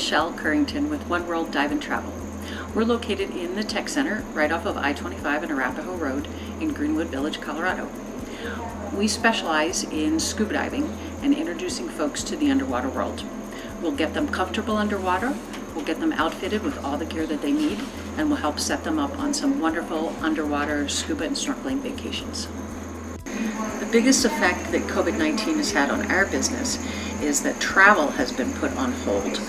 Michelle Courington with One World Dive and Travel. We're located in the Tech Center right off of I-25 and Arapahoe Road in Greenwood Village, Colorado. We specialize in scuba diving and introducing folks to the underwater world. We'll get them comfortable underwater, we'll get them outfitted with all the gear that they need, and we'll help set them up on some wonderful underwater scuba and snorkeling vacations. The biggest effect that COVID-19 has had on our business is that travel has been put on hold.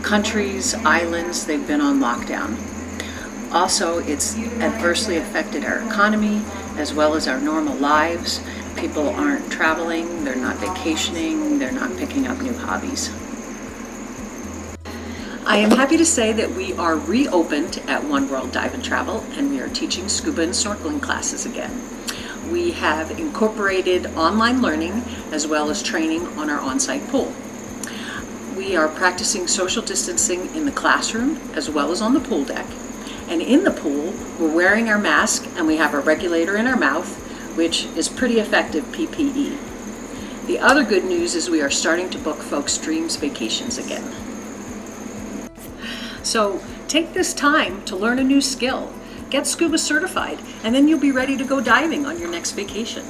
Countries, islands, they've been on lockdown. Also, it's adversely affected our economy as well as our normal lives. People aren't traveling, they're not vacationing, they're not picking up new hobbies. I am happy to say that we are reopened at One World Dive and Travel, and we are teaching scuba and snorkeling classes again. We have incorporated online learning as well as training on our on-site pool. We are practicing social distancing in the classroom as well as on the pool deck. And in the pool, we're wearing our mask and we have a regulator in our mouth, which is pretty effective PPE. The other good news is we are starting to book folks' dreams vacations again. So take this time to learn a new skill, get scuba certified, and then you'll be ready to go diving on your next vacation.